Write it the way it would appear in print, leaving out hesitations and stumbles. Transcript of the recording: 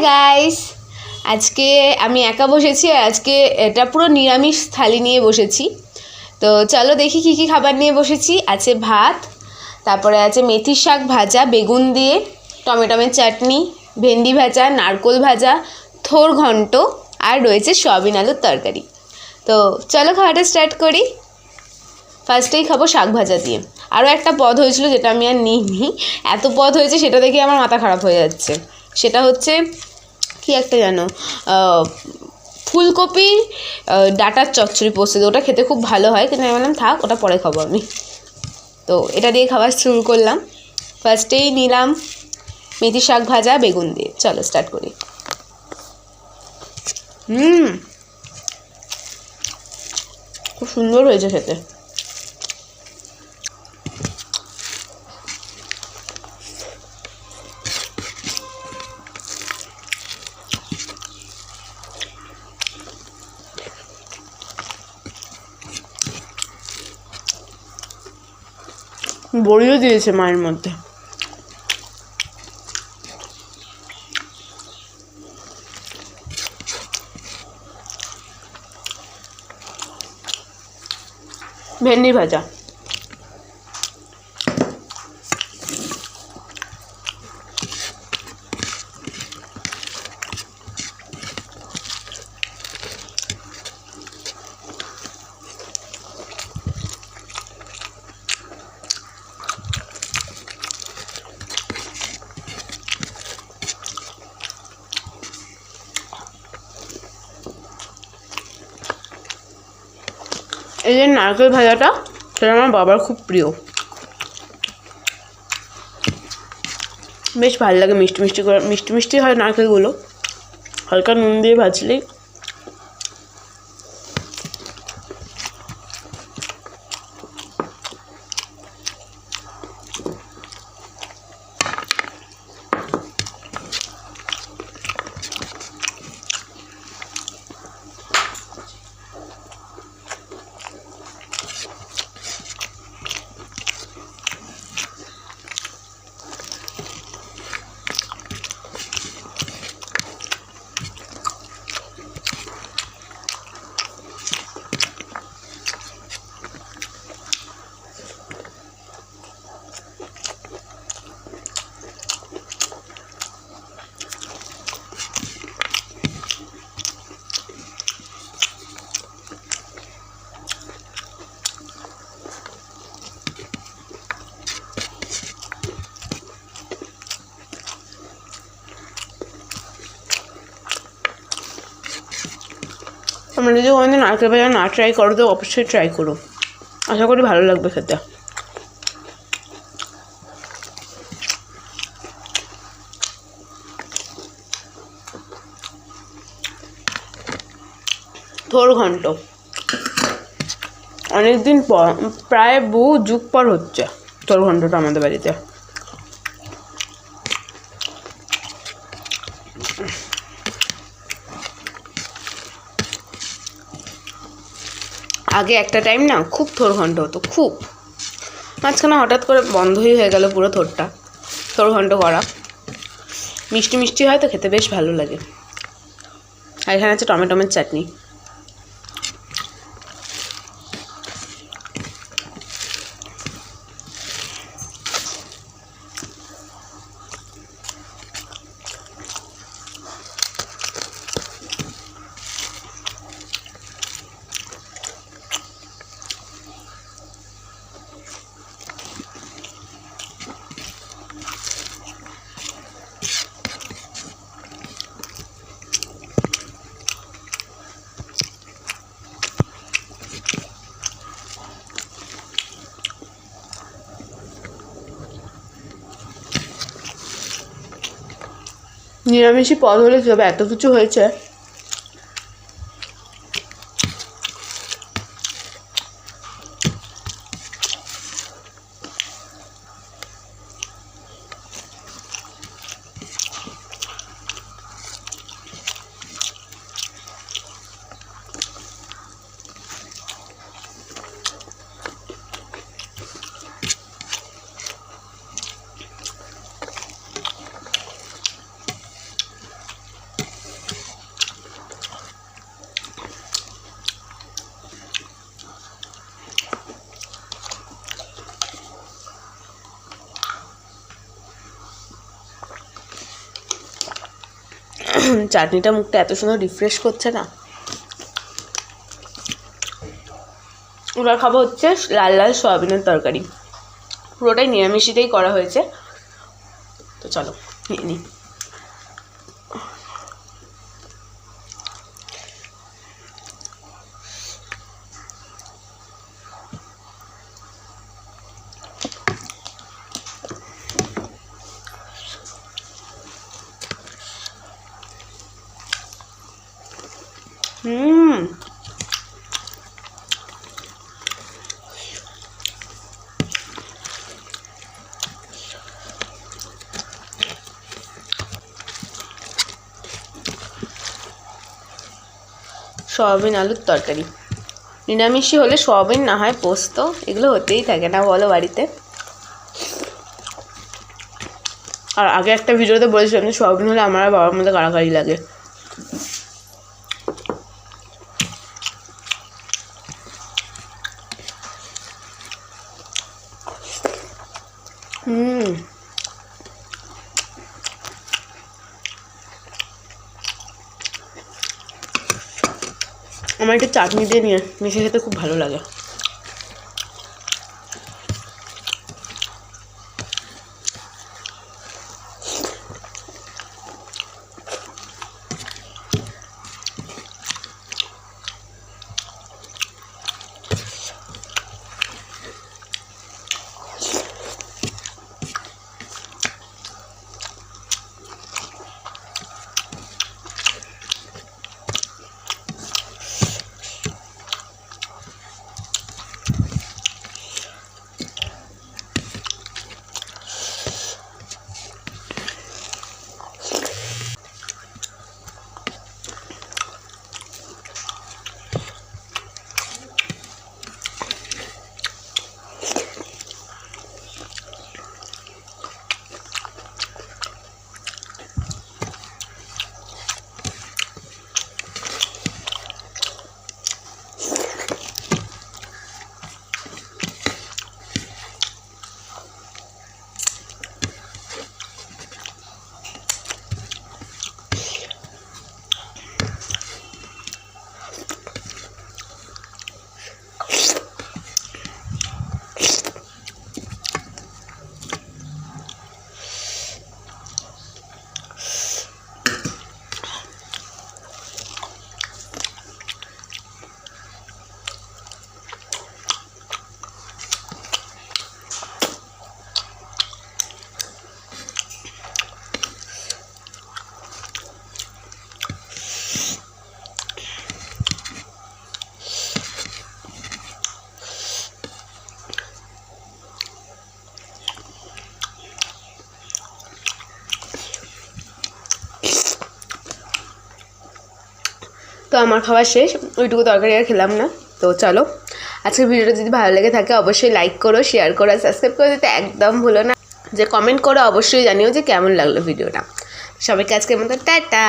Guys, আজকে আমি একা বসেছি আর আজকে এটা পুরো নিরামিষ থালি নিয়ে বসেছি। তো চলো দেখি কী কী খাবার নিয়ে বসেছি। আছে ভাত, তারপরে আছে মেথির শাক ভাজা বেগুন দিয়ে, টমেটোমের চাটনি, ভেন্ডি ভাজা, নারকোল ভাজা, থোর ঘন্ট আর রয়েছে সয়াবিন আলুর তরকারি। তো চলো খাওয়াটা স্টার্ট করি। ফার্স্টেই খাবো শাক ভাজা দিয়ে। আরও একটা পদ হয়েছিল যেটা আমি আর নিইনি, এত পদ হয়েছে সেটা দেখে আমার মাথা খারাপ হয়ে যাচ্ছে। সেটা হচ্ছে কি একটা জানো, ফুলকপির ডাঁটার চচ্চড়ি পোস্ত দিয়ে, ওটা খেতে খুব ভালো হয়, কিন্তু আমি বললাম থাক ওটা পরে খাবো আমি। তো এটা দিয়ে খাবার শুরু করলাম। ফার্স্টেই নিলাম মেথি শাক ভাজা বেগুন দিয়ে। চলো স্টার্ট করি। খুব সুন্দর হয়েছে খেতে। বড়িও দিয়েছে মায়ের মধ্যে। ভেন্ডি ভাজা, এই যে নারকেল ভাজাটা, সেটা আমার বাবার খুব প্রিয়। বেশ ভালো লাগে, মিষ্টি মিষ্টি করে, মিষ্টি মিষ্টি হয় নারকেলগুলো, হালকা নুন দিয়ে ভাজলেই। তোমরা যদি কোনোদিন নারকেল ভাজা না ট্রাই করো তো অবশ্যই ট্রাই করো, আশা করি ভালো লাগবে খেতে। থোর ঘন্ট অনেকদিন পর, প্রায় বহু যুগ পর হচ্ছে থোর ঘন্টটা আমাদের বাড়িতে। আগে একটা টাইম না খুব থোর ঘন্ট হতো, খুব। মাঝখানে হঠাৎ করে বন্ধই হয়ে গেল পুরো থোর ঘন্ট করা। মিষ্টি মিষ্টি হয় তো খেতে বেশ ভালো লাগে। আর এখানে আছে টমেটোমের চাটনি। নিরামিষই পদ হলে কী হবে, এত কিছু হয়েছে। চাটনিটা মুখটা এত সুন্দর রিফ্রেশ করছে না। এবার খাবো হচ্ছে লাল লাল সয়াবিনের তরকারি, পুরোটাই নিরামিষিতেই করা হয়েছে। তো চলো নিয়ে নিই। সয়াবিন আলুর তরকারি, নিরামিষই হলে সয়াবিন না হয় পোস্ত, এগুলো হতেই থাকে না বলো বাড়িতে। আর আগে একটা ভিডিওতে বলেছিলাম যে সয়াবিন হলে আমার আর বাবার মধ্যে কাড়াকাড়ি লাগে। আমার একটা চাটনি দিয়ে নিয়ে মিশে খেতে খুব ভালো লাগে। তো আমার খাওয়া শেষ, ওইটুকু তরকারি আর খেলাম না। তো চলো, আজকের ভিডিওটা যদি ভালো লেগে থাকে অবশ্যই লাইক করো, শেয়ার করো, আর সাবস্ক্রাইব করে দিতে একদম ভুলো না। যে কমেন্ট করো অবশ্যই জানিও যে কেমন লাগলো ভিডিওটা। সবাইকে আজকের মতো টাটা।